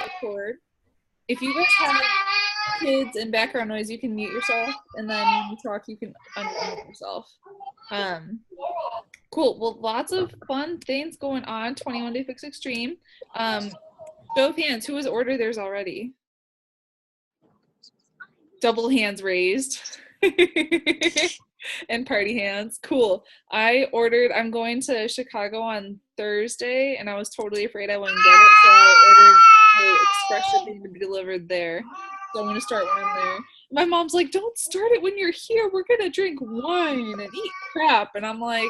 record. If you guys have kids and background noise, you can mute yourself, and then when you talk, you can unmute yourself. Cool. Well, lots of fun things going on. 21 Day Fix Extreme. Show of hands. Who has ordered theirs already? Double hands raised. And party hands. Cool. I'm going to Chicago on Thursday, and I was totally afraid I wouldn't get it, so I ordered the express shipping to be delivered there. So I'm going to start when I'm there. My mom's like, don't start it when you're here. We're going to drink wine and eat crap. And I'm like,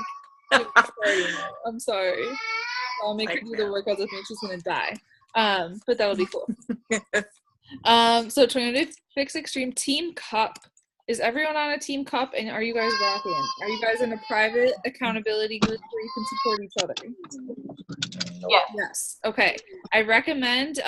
I'm sorry. I'll make her do the workouts with me. She's going to die. But that'll be cool. So 21 Day Fix Extreme Team Cup. Is everyone on a team cup, and are you guys rocking? Are you guys in a private accountability group where you can support each other? Yeah. Yes. Okay. I recommend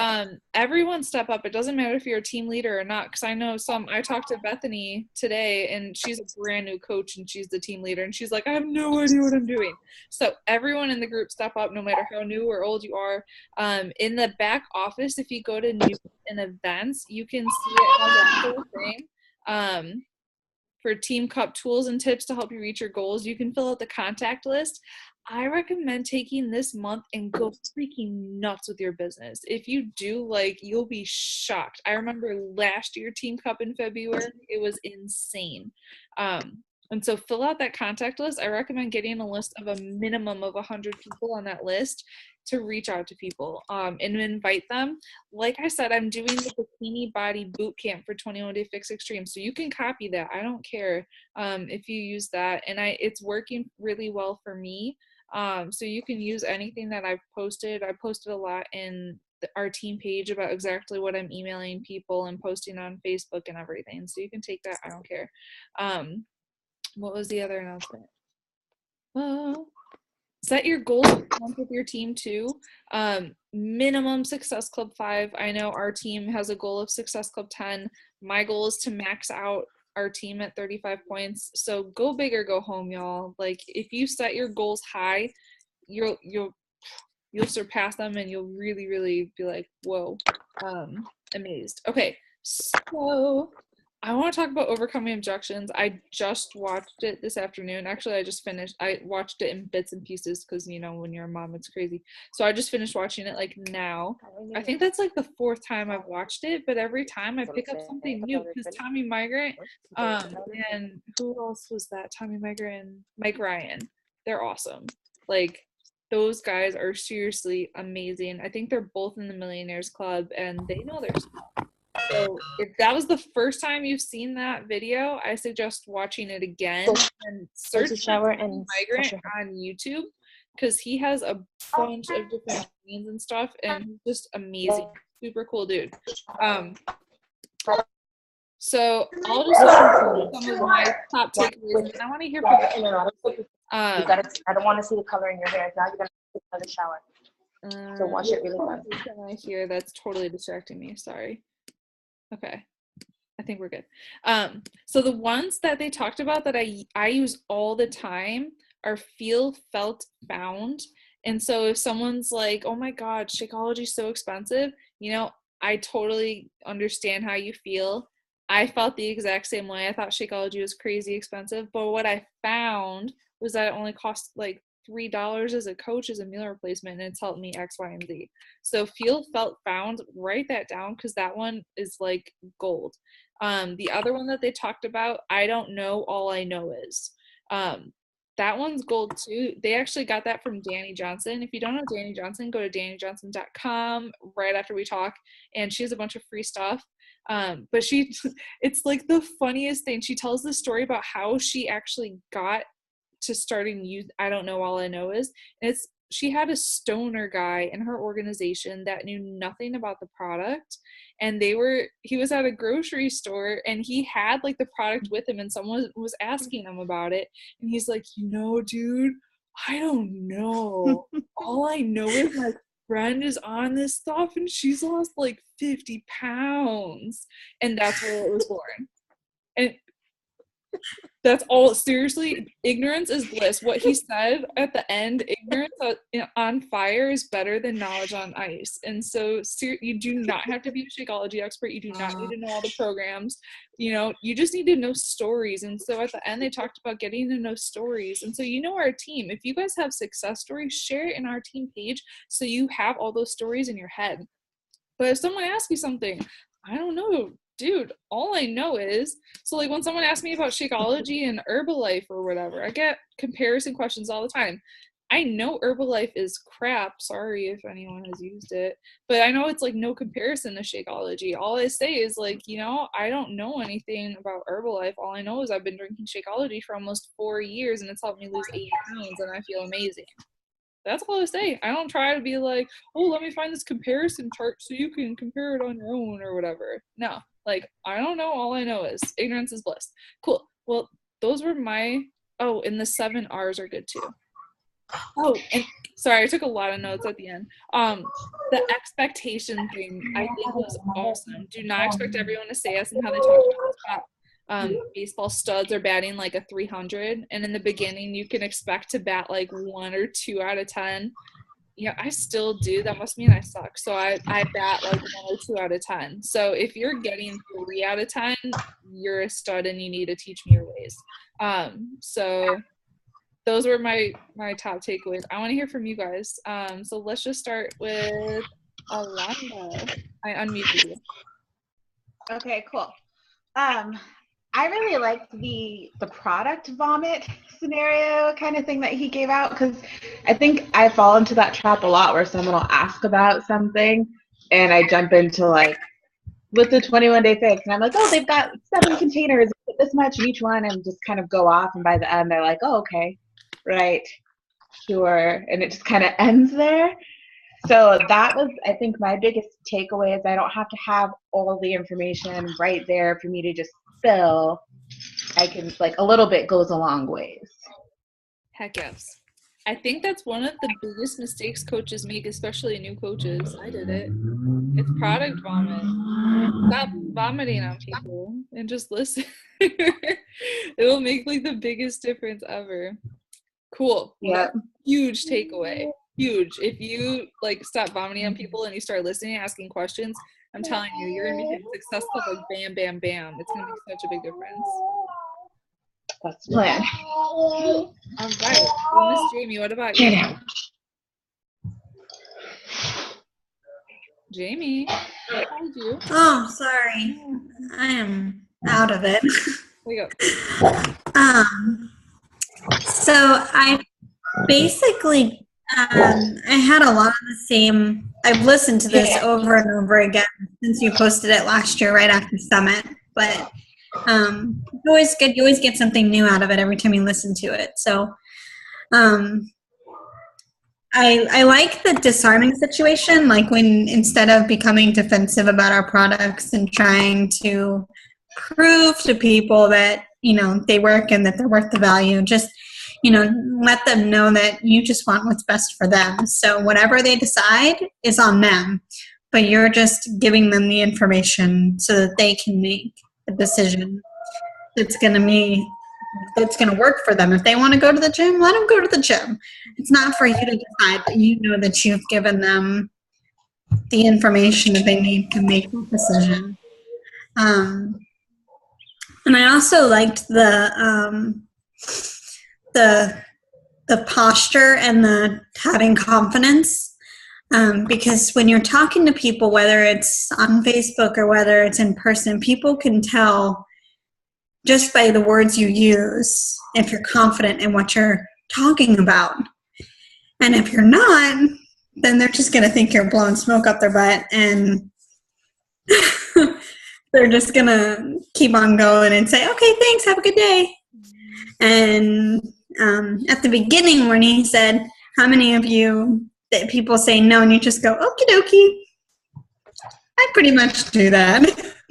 everyone step up. It doesn't matter if you're a team leader or not, because I know I talked to Bethany today, and she's a brand new coach, and she's the team leader, and she's like, I have no idea what I'm doing. So everyone in the group step up, no matter how new or old you are. In the back office, if you go to news and events, you can see it has a whole thing. For Team Cup tools and tips to help you reach your goals. You can fill out the contact list. I recommend taking this month and go freaking nuts with your business. If you do, you'll be shocked. I remember last year Team Cup in February, it was insane. And so fill out that contact list. I recommend getting a list of a minimum of 100 people on that list to reach out to people and invite them. Like I said, I'm doing the Bikini Body Boot Camp for 21 Day Fix Extreme, so you can copy that. I don't care if you use that, and it's working really well for me. So you can use anything that I've posted. I posted a lot in our team page about exactly what I'm emailing people and posting on Facebook and everything. So you can take that. I don't care. What was the other announcement? Set your goals with your team too. Minimum Success Club 5. I know our team has a goal of Success Club 10. My goal is to max out our team at 35 points. So go big or go home, y'all. If you set your goals high, you'll surpass them, and you'll really, really be like, whoa, amazed. Okay, so I want to talk about overcoming objections. I just watched it this afternoon. Actually, I watched it in bits and pieces because, when you're a mom, it's crazy. So I just finished watching it now. I think that's the fourth time I've watched it, but every time I pick up something new because Tommy Migrant, and who else was that? Tommy Migrant and Mike Ryan. They're awesome. Those guys are seriously amazing. I think they're both in the Millionaires Club, and they know their stuff. So if that was the first time you've seen that video, I suggest watching it again and search Migrant on YouTube, because he has a bunch of different scenes and stuff, and he's just amazing. Super cool dude. So I'll just some of my top takeaways, and I want to hear from you. I don't want to see the color in your hair. Now you're gonna take another shower. So wash it really well. I hear that's totally distracting me. Sorry. Okay, I think we're good. So the ones that they talked about that I use all the time are feel, felt, found. And so if someone's like, oh my God, Shakeology is so expensive, I totally understand how you feel. I felt the exact same way. I thought Shakeology was crazy expensive, but what I found was that it only cost $3 as a coach as a meal replacement, and it's helped me X, Y, and Z. So feel, felt, found, write that down, because that one is gold. The other one that they talked about, I don't know, all I know is. That one's gold too. They actually got that from Danny Johnson. If you don't know Danny Johnson, go to DannyJohnson.com right after we talk, and she has a bunch of free stuff. But it's the funniest thing. She tells the story about how she actually got to starting I don't know, all I know is, and she had a stoner guy in her organization that knew nothing about the product, and he was at a grocery store, and he had the product with him, and someone was asking him about it, and he's like, dude, I don't know. All I know is my friend is on this stuff, and she's lost 50 pounds, and that's where it was born. And That's all. Seriously, ignorance is bliss. What he said at the end, ignorance on fire is better than knowledge on ice. And so you do not have to be a Shakeology expert. You do not need to know all the programs. You just need to know stories. And so at the end, they talked about getting to know stories. And so our team, if you guys have success stories, share it in our team page so you have all those stories in your head. But if someone asks you something, I don't know, dude, all I know is, so like when someone asks me about Shakeology and Herbalife or whatever, I get comparison questions all the time. I know Herbalife is crap. Sorry if anyone has used it, but I know it's like no comparison to Shakeology. All I say is like, I don't know anything about Herbalife. All I know is I've been drinking Shakeology for almost 4 years and it's helped me lose 80 pounds and I feel amazing. That's all I say. I don't try to be like, oh, let me find this comparison chart so you can compare it on your own or whatever. No, like, I don't know. All I know is ignorance is bliss. Cool. Well, those were and the 7 R's are good too. Oh, and sorry, I took a lot of notes at the end. The expectation thing I think was awesome. Do not expect everyone to say us and how they talk about this. Baseball studs are batting like a 300, and in the beginning you can expect to bat like 1 or 2 out of 10. Yeah, I still do. That must mean I suck. So I bat like 1 or 2 out of 10. So if you're getting 3 out of 10, you're a stud and you need to teach me your ways. So those were my top takeaways. I want to hear from you guys. So let's just start with Alonda. I unmuted you. Okay, cool. I really liked the product vomit scenario kind of thing that he gave out, because I think I fall into that trap a lot where someone will ask about something and I jump into like, with the 21-day fix, and I'm like, oh, they've got 7 containers, this much in each one, and just kind of go off, and by the end they're like, oh, okay, right, sure, and it just kind of ends there. So that was, I think, my biggest takeaway is I don't have to have all the information right there for me to just spill. I can, like, a little bit goes a long ways. Heck yes. I think that's one of the biggest mistakes coaches make, especially new coaches. I did it. It's product vomit. Stop vomiting on people and just listen. It'll make like the biggest difference ever. Cool. Yeah. Huge takeaway. Huge. If you like stop vomiting on people and you start listening, asking questions, I'm telling you, you're gonna be successful like bam, bam, bam. It's gonna make such a big difference. That's the plan. All right. Well, Miss Jamie, what about you? Jamie, I called you. Oh, sorry. I am out of it. There you go. So I basically, I had a lot of the same, I've listened to this over and over again since you posted it last year right after Summit, but it's always good. You always get something new out of it every time you listen to it. So I like the disarming situation, like when instead of becoming defensive about our products and trying to prove to people that, they work and that they're worth the value, just, let them know that you just want what's best for them. So whatever they decide is on them, but you're just giving them the information so that they can make a decision that's going to work for them. If they want to go to the gym, let them go to the gym. It's not for you to decide, but you know that you've given them the information that they need to make a decision. And I also liked the posture and the having confidence, because when you're talking to people, whether it's on Facebook or whether it's in person, people can tell just by the words you use if you're confident in what you're talking about. And if you're not, then they're just going to think you're blowing smoke up their butt, and they're just going to keep on going and say, okay, thanks, have a good day. And at the beginning when he said, how many of you that people say no, and you just go, okie dokie, I pretty much do that.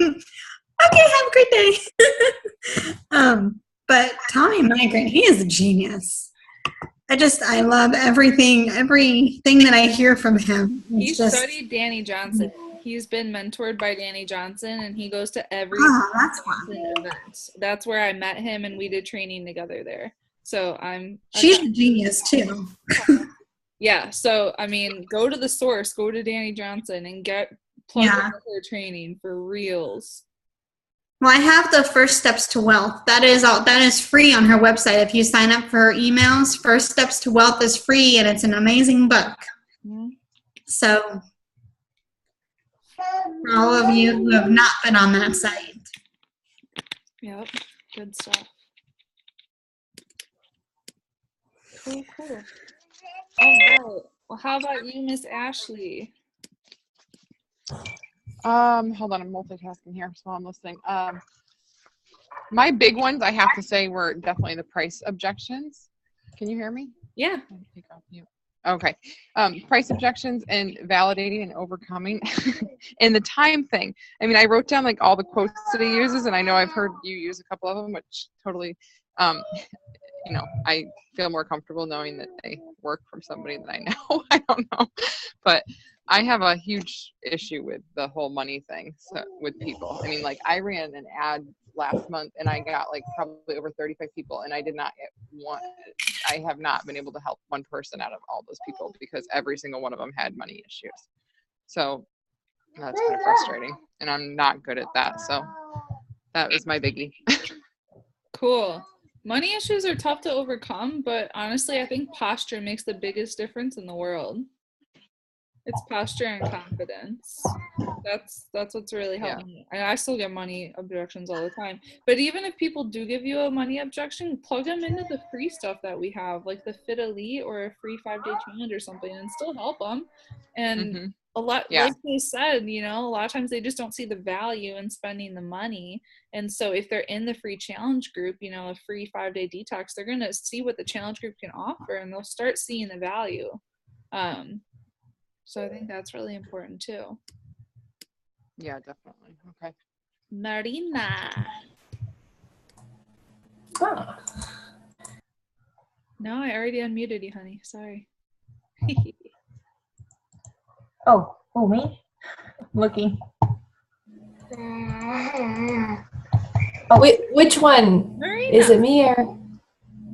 Okay, have a great day. But Tommy Migrant, he is a genius. I love everything that I hear from him. He studied Danny Johnson. He's been mentored by Danny Johnson, and he goes to every Oh, that's Johnson event. That's where I met him, and we did training together there. So She's a genius too. yeah. So I mean, go to the source, go to Danny Johnson, and get plugged into her training for reals. Well, I have the First Steps to Wealth. That is free on her website. If you sign up for her emails, First Steps to Wealth is free, and it's an amazing book. Mm-hmm. So, for all of you who have not been on that site. Yep, good stuff. Cool. All right. Well, how about you, Miss Ashley? Hold on, I'm multitasking here, so I'm listening. My big ones, I have to say, were definitely the price objections. Can you hear me? Yeah. Take off mute. Okay. Price objections and validating and overcoming and the time thing. I mean, I wrote down like all the quotes that he uses, and I know I've heard you use a couple of them, which totally, you know, I feel more comfortable knowing that they work from somebody that I know. I don't know, but I have a huge issue with the whole money thing with people. I mean, like I ran an ad last month and I got like probably over 35 people, and I did not get one. I have not been able to help one person out of all those people because every single one of them had money issues. So that's kind of frustrating, and I'm not good at that. So that was my biggie. Cool. Money issues are tough to overcome, but honestly, I think posture makes the biggest difference in the world. It's posture and confidence. That's what's really helping me. I still get money objections all the time. But even if people do give you a money objection, plug them into the free stuff that we have, like the Fit Elite or a free 5-day challenge or something, and still help them. And a lot, like they said, you know, a lot of times they just don't see the value in spending the money. And so if they're in the free challenge group, you know, a free 5-day detox, they're going to see what the challenge group can offer, and they'll start seeing the value. So I think that's really important too. Yeah, definitely. Okay. Marina. Oh. No, I already unmuted you, honey. Sorry. Oh, me? Looking. Oh, which one? Marina. Is it me or?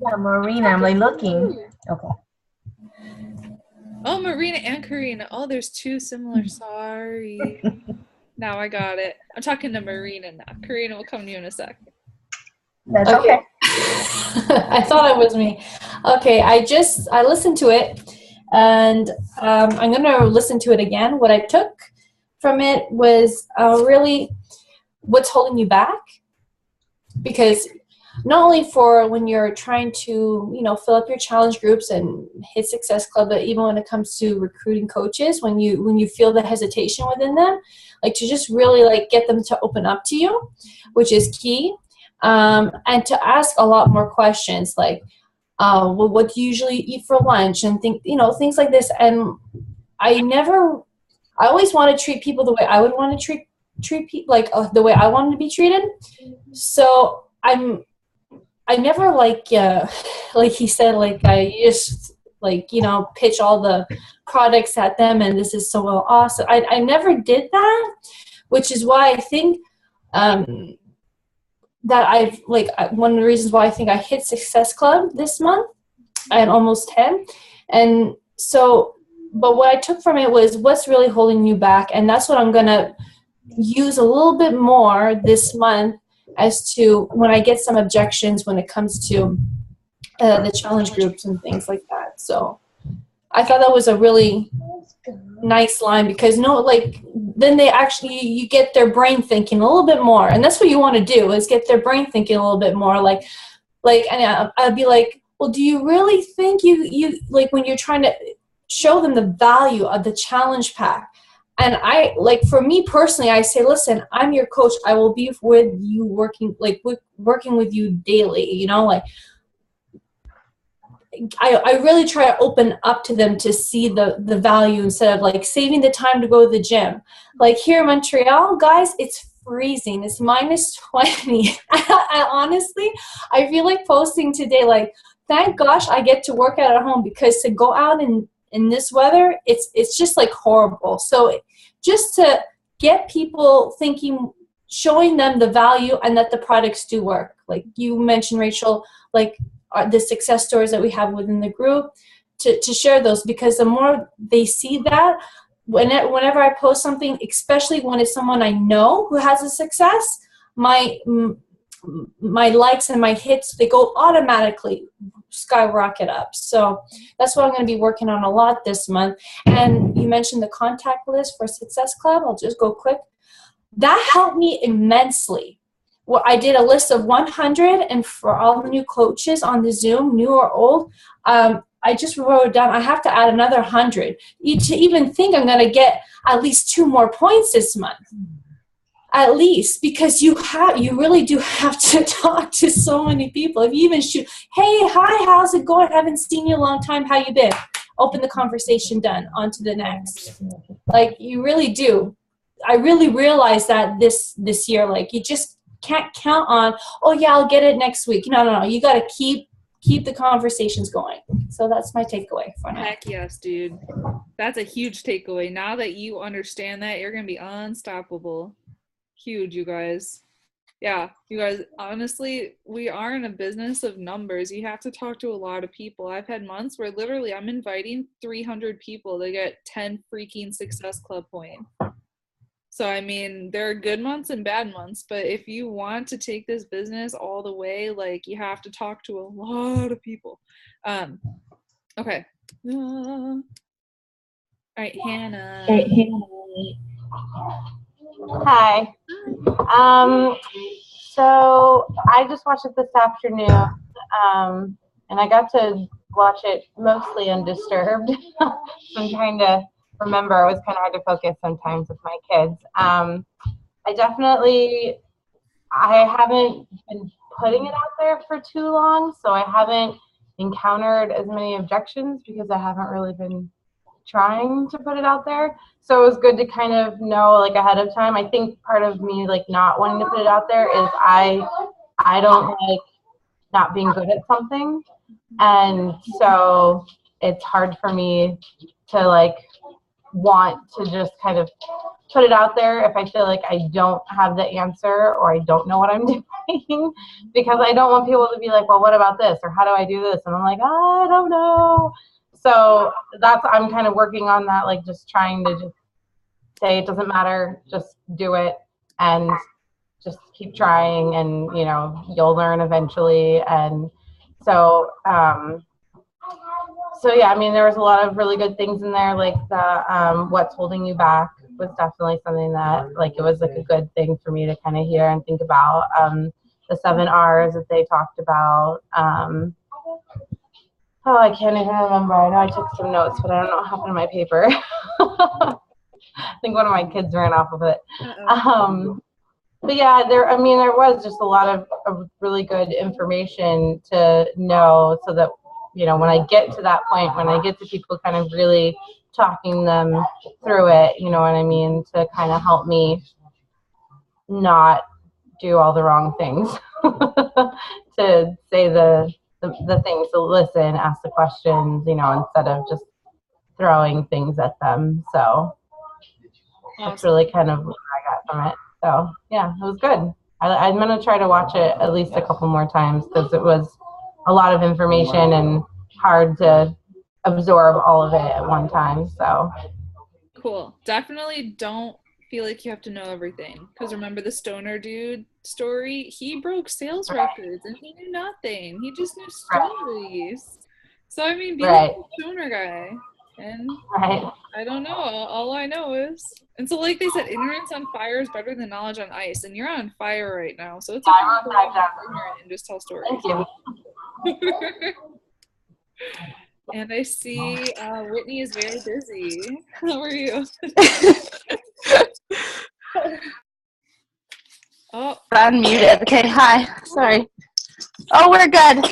Yeah, Marina. I'm like looking. Okay. Oh, Marina and Karina. Oh, there's two similar. Sorry. Now I got it. I'm talking to Marina now. Karina will come to you in a sec. That's okay. I thought it was me. Okay, I listened to it, and I'm going to listen to it again. What I took from it was really what's holding you back, because not only for when you're trying to, you know, fill up your challenge groups and hit Success Club, but even when it comes to recruiting coaches, when you feel the hesitation within them, like to just really like get them to open up to you, which is key, and to ask a lot more questions like, well, what do you usually eat for lunch, and things like this. And I always want to treat people the way I would want to treat people, like the way I wanted to be treated. So I never like he said, like I just like, you know, pitch all the products at them and this is so awesome. I never did that, which is why I think that I've like one of the reasons why I think I hit Success Club this month and almost 10. And so, but what I took from it was what's really holding you back, and that's what I'm gonna use a little bit more this month as to when I get some objections when it comes to the challenge groups and things like that. So I thought that was a really nice line, because then they actually, you get their brain thinking a little bit more, and that's what you want to do, is get their brain thinking a little bit more. Like, and I'd be like, well, do you really think you like when you're trying to show them the value of the challenge pack? And I, like, for me personally, I say, listen, I'm your coach. I will be with you working with you daily, you know, like I really try to open up to them to see the value instead of like saving the time to go to the gym. Like here in Montreal, guys, it's freezing. It's -20. I honestly, I feel like posting today, like, thank gosh I get to work out at home, because to go out in this weather, it's just like horrible. So just to get people thinking, showing them the value and that the products do work. Like you mentioned, Rachel, like the success stories that we have within the group, to share those, because the more they see that, whenever I post something, especially when it's someone I know who has a success, my likes and my hits, they go automatically skyrocket up. So that's what I'm going to be working on a lot this month. And you mentioned the contact list for Success Club. I'll just go quick. That helped me immensely. Well, I did a list of 100, and for all the new coaches on the Zoom, new or old, I just wrote it down. I have to add another 100 to even think I'm going to get at least 2 more points this month. At least, because you really do have to talk to so many people. If you even shoot, hey, hi, how's it going? Haven't seen you in a long time. How you been? Open the conversation, done. On to the next. Like, you really do. I really realized that this year, like, you just can't count on, oh yeah, I'll get it next week. No. You got to keep the conversations going. So that's my takeaway for now. Heck yes, dude. That's a huge takeaway. Now that you understand that, you're going to be unstoppable. Huge, you guys. Yeah, you guys, honestly, we are in a business of numbers. You have to talk to a lot of people. I've had months where literally I'm inviting 300 people to get 10 freaking Success Club points. So, I mean, there are good months and bad months, but if you want to take this business all the way, like, you have to talk to a lot of people. Okay. All right, Hannah. Hi. So I just watched it this afternoon, and I got to watch it mostly undisturbed. So I'm trying to remember. It was kind of hard to focus sometimes with my kids. I haven't been putting it out there for too long, so I haven't encountered as many objections because I haven't really been trying to put it out there. So it was good to kind of know, like, ahead of time. I think part of me, like, not wanting to put it out there is I don't like not being good at something, and so it's hard for me to, like, want to just kind of put it out there if I feel like I don't have the answer or I don't know what I'm doing, because I don't want people to be like, well, what about this, or how do I do this? And I'm like, I don't know. So I'm kind of working on that, like, just trying to just say it doesn't matter, just do it and just keep trying, and, you know, you'll learn eventually. And so yeah, I mean, there was a lot of really good things in there, like the what's holding you back was definitely something that, like, it was like a good thing for me to kind of hear and think about. The 7 R's that they talked about. Oh, I can't even remember. I know I took some notes, but I don't know what happened to my paper. I think one of my kids ran off of it. But yeah, there was just a lot of really good information to know, so that, you know, when I get to that point, when I get to people kind of really talking them through it, you know what I mean, to kind of help me not do all the wrong things, to say the things, to listen, ask the questions, you know, instead of just throwing things at them. So that's really kind of what I got from it. So yeah, it was good. I'm going to try to watch it at least a couple more times, because it was a lot of information and hard to absorb all of it at one time. So Cool. Definitely don't feel like you have to know everything, because remember the stoner dude story? He broke sales records and he knew nothing. He just knew stories. So, I mean, be like a stoner guy. And I don't know. All I know is, and so, like they said, ignorance on fire is better than knowledge on ice, and you're on fire right now. So it's okay to be ignorant and just tell stories. Thank you. And I see Whitney is very busy. How are you? Oh, Unmuted. Okay, hi. Sorry. Oh, we're good.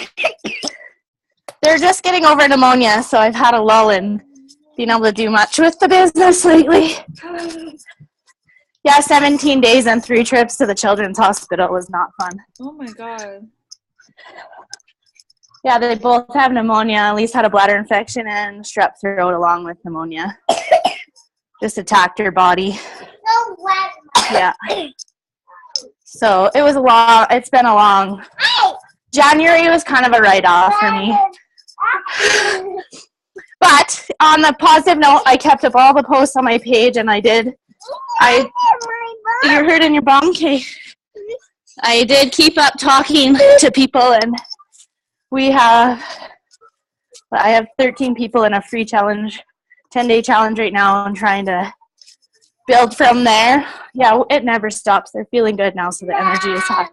They're just getting over pneumonia, so I've had a lull in being able to do much with the business lately. Yeah, 17 days and 3 trips to the children's hospital was not fun. oh my God. Yeah, they both have pneumonia. Elise had a bladder infection and strep throat along with pneumonia. Just attacked her body. Yeah. So it's been a long, January was kind of a write-off for me. But on the positive note, I kept up all the posts on my page, and you're hurting your bum? Okay. I did keep up talking to people, and I have 13 people in a free challenge, 10-day challenge right now. I'm trying to build from there. Yeah, it never stops. They're feeling good now, so the energy is high.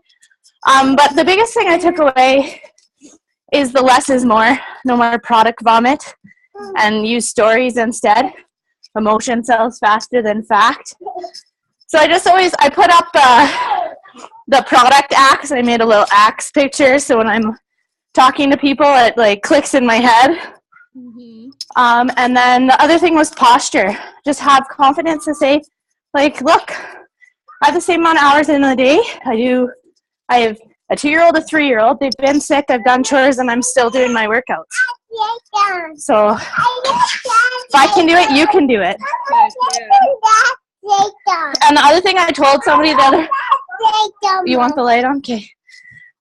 But the biggest thing I took away is the less is more. No more product vomit, and use stories instead. Emotion sells faster than fact. So I put up the product axe. I made a little axe picture, so when I'm talking to people, it like clicks in my head. Mm-hmm. And then the other thing was posture. Just have confidence to say, like, look, I have the same amount of hours in the day. I have a 2-year-old, a 3-year-old. They've been sick. I've done chores, and I'm still doing my workouts. So if I can do it, you can do it. And the other thing I told somebody you want the light on? Okay.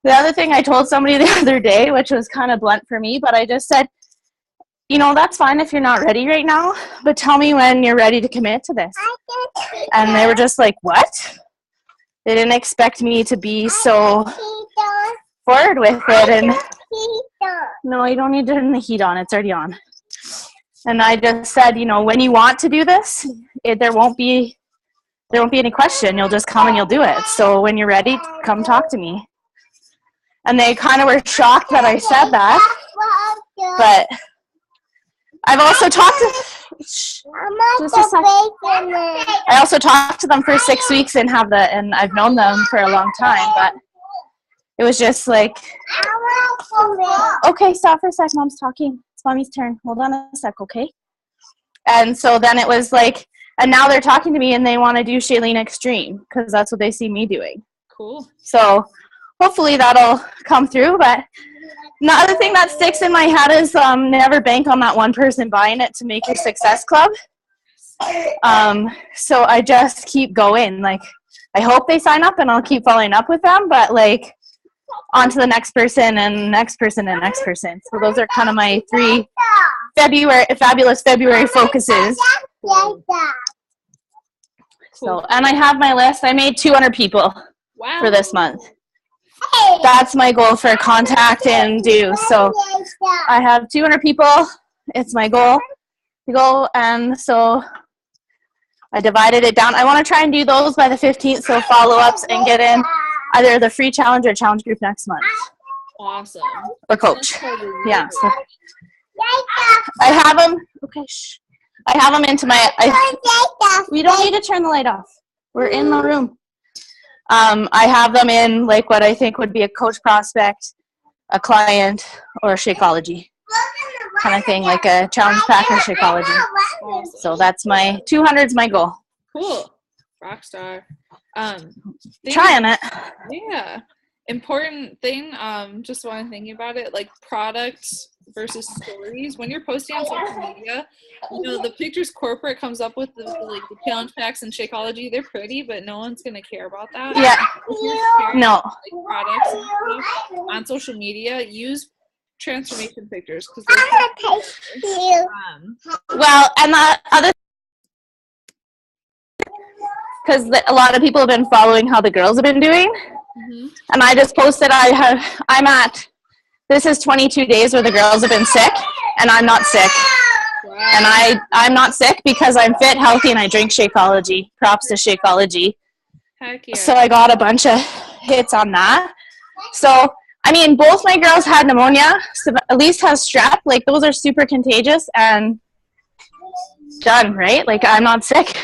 The other thing I told somebody the other day, which was kind of blunt for me, but I just said, that's fine if you're not ready right now, but tell me when you're ready to commit to this. And they were just like, what? They didn't expect me to be so forward with it. And no, you don't need to turn the heat on. It's already on. And I just said, when you want to do this, there won't be any question. You'll just come and you'll do it. So when you're ready, come talk to me. And they kind of were shocked that I said that. But I've also talked to I also talked to them for 6 weeks and I've known them for a long time, but it was just like, okay, stop for a sec, Mom's talking. It's Mommy's turn. Hold on a sec, okay? And so then it was like, and now they're talking to me and they want to do Shailene Extreme because that's what they see me doing. Cool. So hopefully that'll come through, but the other thing that sticks in my head is never bank on that one person buying it to make your success club. So I just keep going. Like, I hope they sign up and I'll keep following up with them, but like on to the next person and next person and next person. So those are kind of my 3 fabulous February focuses. So, and I have my list. I made 200 people for this month. That's my goal for contact and do. So I have 200 people. It's my goal to go. And so I divided it down. I want to try and do those by the 15th. So follow-ups and get in either the free challenge or challenge group next month. Awesome. A coach. Yeah. So I have them. Okay. Shh. I have them into my. We don't need to turn the light off. We're in the room. I have them in like what I think would be a coach prospect, a client, or a Shakeology kind of thing, like a challenge pack or Shakeology. Awesome. So that's my 200's my goal. Cool. Rockstar. Trying it. Yeah. Important thing, just while I'm thinking about it, like product versus stories. When you're posting on social media, the pictures corporate comes up with the challenge packs and Shakeology. They're pretty, but no one's gonna care about that. Yeah. No. Like products and stuff on social media, use transformation pictures because well, and the other, because a lot of people have been following how the girls have been doing. Mm-hmm. And I just posted this is 22 days where the girls have been sick and I'm not sick. Wow. And I'm not sick because I'm fit, healthy, and I drink Shakeology. Props to Shakeology. Heck yeah. So I got a bunch of hits on that. So, I mean, both my girls had pneumonia. So Elise has strep. Like, those are super contagious and done, right? Like, I'm not sick.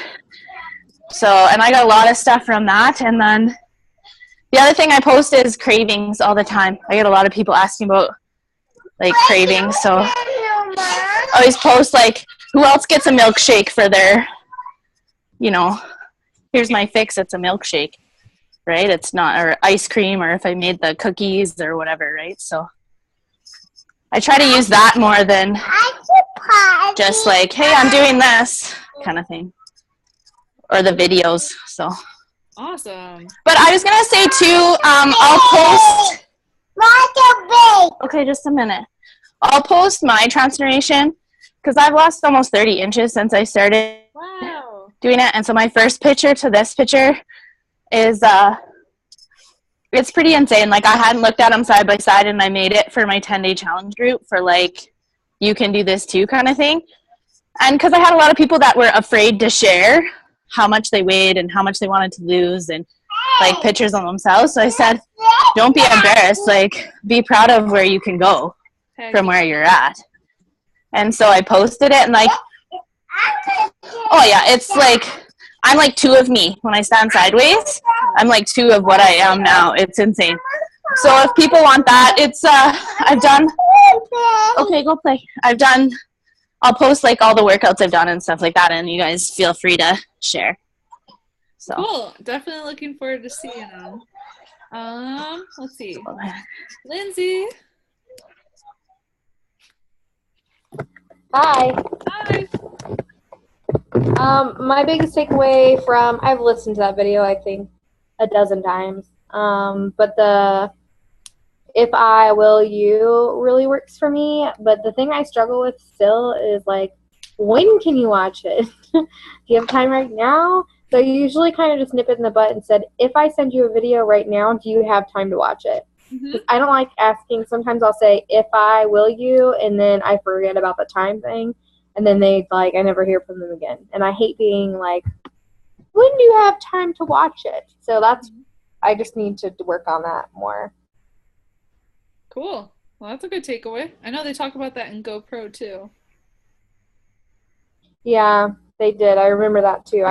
So, and I got a lot of stuff from that. And then the other thing I post is cravings all the time. I get a lot of people asking about, like, cravings. So I always post, like, who else gets a milkshake for their, here's my fix. It's a milkshake, right? It's not, or ice cream, or if I made the cookies or whatever, right? So I try to use that more than just like, hey, I'm doing this kind of thing. or the videos. So Awesome. but I was gonna say too, I'll post. Okay, just a minute. I'll post my transformation because I've lost almost 30 inches since I started Wow. doing it. And so my first picture to this picture is, it's pretty insane. Like, I hadn't looked at them side by side, and I made it for my 10-day challenge group for, like, you can do this too kind of thing. And because I had a lot of people that were afraid to share how much they weighed and how much they wanted to lose and, like, pictures of themselves. So I said, don't be embarrassed. Like, be proud of where you can go Heck from where you're at. And so I posted it, and, like, oh, yeah, it's, like, I'm, like, 2 of me. When I stand sideways, I'm, like, 2 of what I am now. It's insane. So if people want that, it's, I've done, okay, go play. I'll post, like, all the workouts I've done and stuff like that, and you guys feel free to share. So. Cool. Definitely looking forward to seeing them. Let's see. Lindsay. Hi. Hi. My biggest takeaway from, I've listened to that video, I think, a dozen times. But the if I will you really works for me. But the thing I struggle with still is, like, when can you watch it? Do you have time right now? So I usually kind of just nip it in the butt and said, if I send you a video right now, do you have time to watch it? Mm-hmm. I don't like asking. Sometimes I'll say, if I will you, and then I forget about the time thing. And then I never hear from them again. And I hate being like, when do you have time to watch it? So I just need to work on that more. Cool. Well, that's a good takeaway. I know they talk about that in GoPro too. Yeah, they did. I remember that too.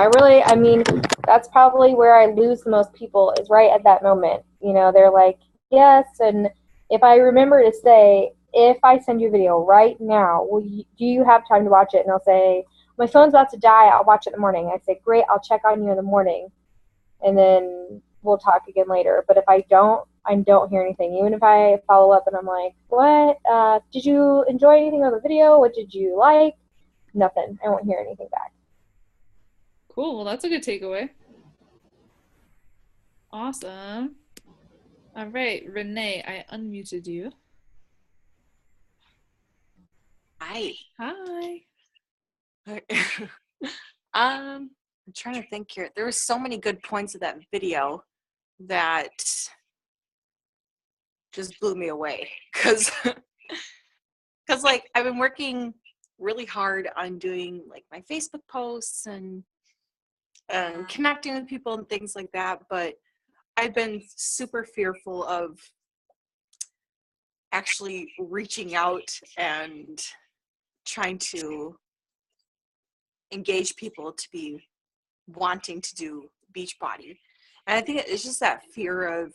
That's probably where I lose the most people is right at that moment. You know, they're like, yes. And if I remember to say, if I send you a video right now, do you have time to watch it? And they'll say, my phone's about to die. I'll watch it in the morning. I say, great. I'll check on you in the morning. And then we'll talk again later. But if I don't hear anything. Even if I follow up and I'm like, what? Did you enjoy anything on the video? What did you like? Nothing. I won't hear anything back. Cool. Well, that's a good takeaway. Awesome. All right, Renee, I unmuted you. Hi. Hi. I'm trying to think here. There were so many good points of that video that just blew me away because like I've been working really hard on doing like my Facebook posts and connecting with people and things like that, but I've been super fearful of actually reaching out and trying to engage people to be wanting to do Beachbody. And I think it's just that fear of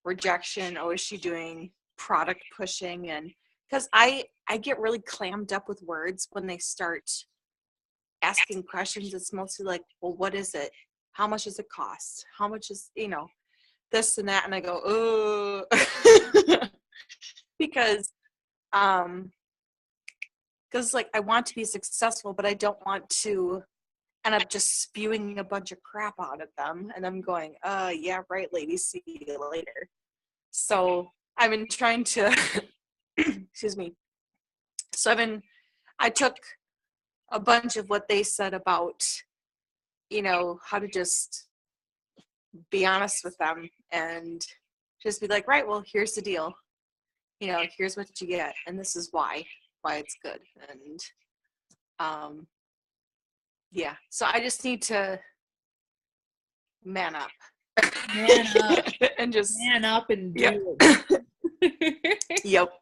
rejection. Oh, is she doing product pushing? And because I get really clammed up with words when they start asking questions. It's mostly like, well, what is it? How much does it cost? How much is, this and that? And I go, oh, because like I want to be successful, but I don't want to end up just spewing a bunch of crap out at them. And I'm going, yeah, right, lady, see you later. So I've been trying to, excuse me. So I took a bunch of what they said about, how to just be honest with them and just be like, right, well, here's the deal. Here's what you get. And this is why it's good. And yeah, so I just need to man up. And just man up and do yep. it. Yep,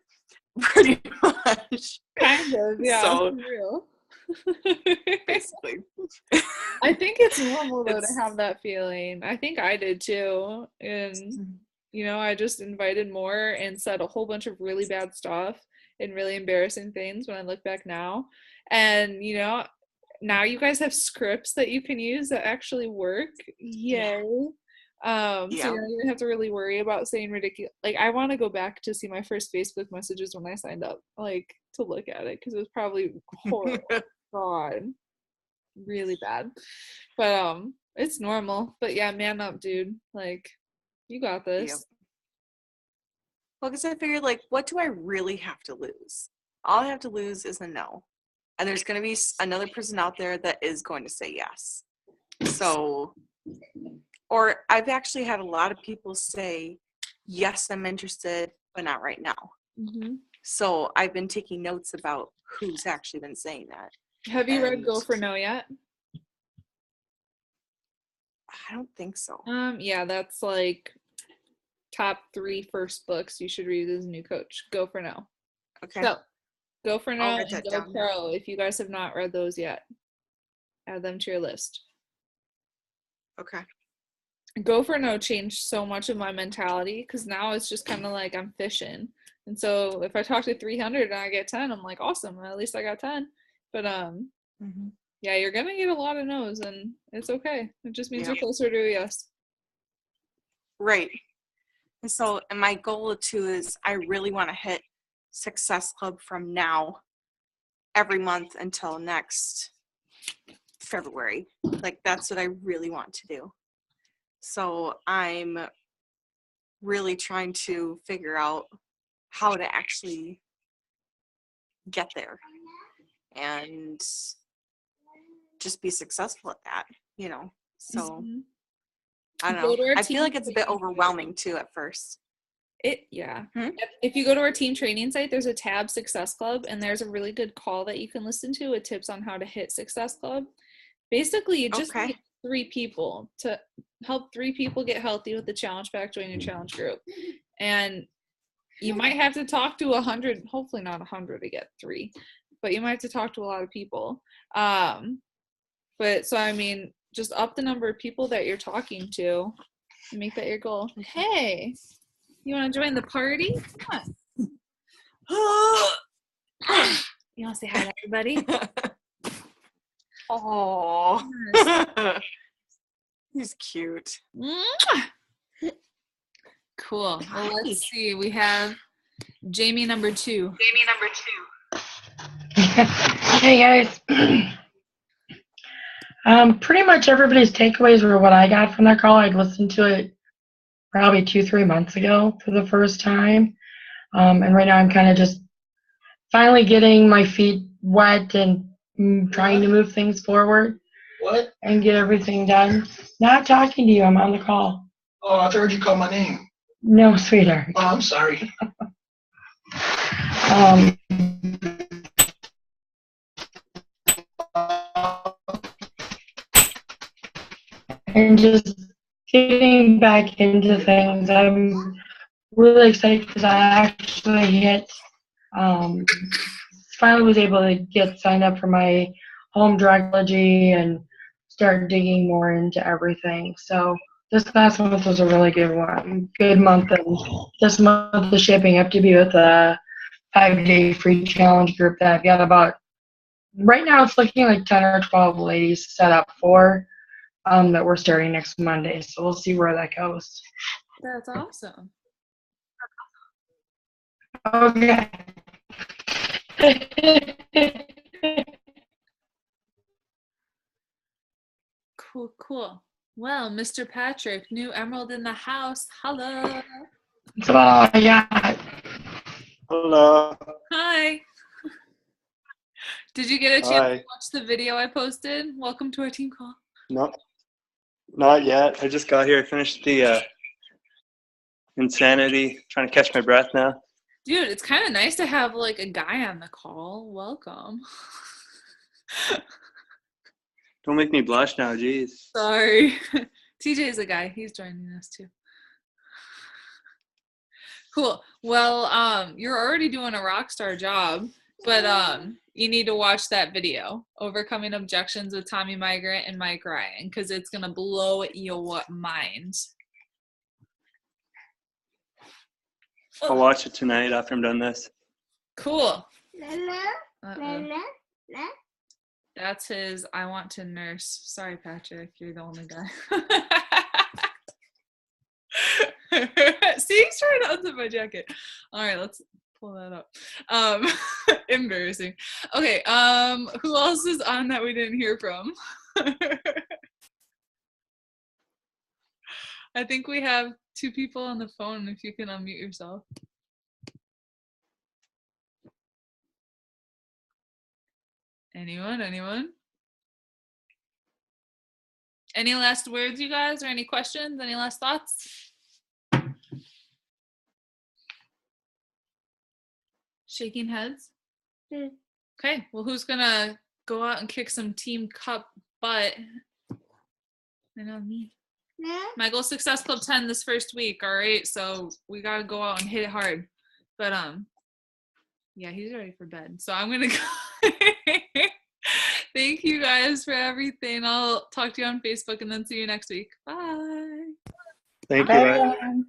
pretty much. Kind of, yeah. So, for real. basically. I think it's normal though to have that feeling. I think I did too. And I just invited more and said a whole bunch of really bad stuff and really embarrassing things when I look back now. And now you guys have scripts that you can use that actually work. Yay. So you don't even have to really worry about saying ridiculous. Like, I want to go back to see my first Facebook messages when I signed up, like, to look at it, because it was probably horrible. God. really bad. But it's normal. But yeah, man up, dude. Like, you got this. Yep. Well, because I figured, like, what do I really have to lose? All I have to lose is a no. And there's going to be another person out there that is going to say yes. So, or I've actually had a lot of people say, yes, I'm interested, but not right now. Mm-hmm. So I've been taking notes about who's actually been saying that. Have you read Go for No yet? I don't think so. Yeah, that's like top 3 first books you should read as a new coach. Go for No. Okay. So, Go for No I'll write and that Go down. Pro. If you guys have not read those yet, add them to your list. Okay. Go for No changed so much of my mentality because now it's just kind of like I'm fishing. And so if I talk to 300 and I get 10, I'm like, awesome, at least I got 10. But yeah, you're gonna get a lot of no's, and it's okay. It just means you're closer to a yes. Right. And so, and my goal too is I really want to hit Success Club from now every month until next February. Like, that's what I really want to do. So I'm really trying to figure out how to actually get there and just be successful at that, you know. So I don't know. I feel like it's a bit overwhelming too at first. If you go to our team training site, there's a tab Success Club, and there's a really good call that you can listen to with tips on how to hit Success Club. Basically, you just need 3 people to help 3 people get healthy with the challenge pack, join your challenge group. And you might have to talk to 100, hopefully not 100 to get 3, but you might have to talk to a lot of people. But so, I mean, just up the number of people that you're talking to and make that your goal. Hey, you want to join the party? Come on. You want to say hi to everybody? Oh, he's cute. Cool. Well, let's see. We have Jamie number 2. Hey guys. Pretty much everybody's takeaways were what I got from that call. I'd listened to it probably 2-3 months ago for the first time. And right now I'm kind of just finally getting my feet wet and trying to move things forward. What? And get everything done. Not talking to you, I'm on the call. Oh, I heard you call my name. No, sweetheart. Oh, I'm sorry. And just getting back into things. I'm really excited because I actually finally was able to get signed up for my home drugology and start digging more into everything. So this last month was a really good month, and this month is shaping up to be with a 5-day free challenge group that I've got about, right now it's looking like 10 or 12 ladies set up for that we're starting next Monday. So we'll see where that goes. That's awesome. Okay. Cool. Well, Mr. Patrick, new Emerald in the house. Hello. That's about all I got. Hello. Hi. Did you get a chance to watch the video I posted? Welcome to our team call. No, not yet. I just got here. I finished the insanity. Trying to catch my breath now. Dude, it's kind of nice to have like a guy on the call. Welcome. Don't make me blush now, jeez. Sorry. TJ's a guy. He's joining us too. Cool. Well, you're already doing a rock star job, but you need to watch that video, Overcoming Objections with Tommy Migrant and Mike Ryan, because it's going to blow your mind. I'll watch it tonight after I'm done this. Cool. That's his I want to nurse. Sorry, Patrick. You're the only guy. See, he's trying to unzip my jacket. All right, let's pull that up. Embarrassing. Okay, who else is on that we didn't hear from? I think we have 2 people on the phone. If you can unmute yourself. Anyone? Any last words, you guys, or any questions? Any last thoughts? Shaking heads? Okay, well, who's gonna go out and kick some Team Cup butt? I know me. My goal Success Club 10 this first week, all right? So we gotta go out and hit it hard. But yeah, he's ready for bed. So I'm gonna go. Thank you guys for everything. I'll talk to you on Facebook and then see you next week. Bye. Thank you. Bye.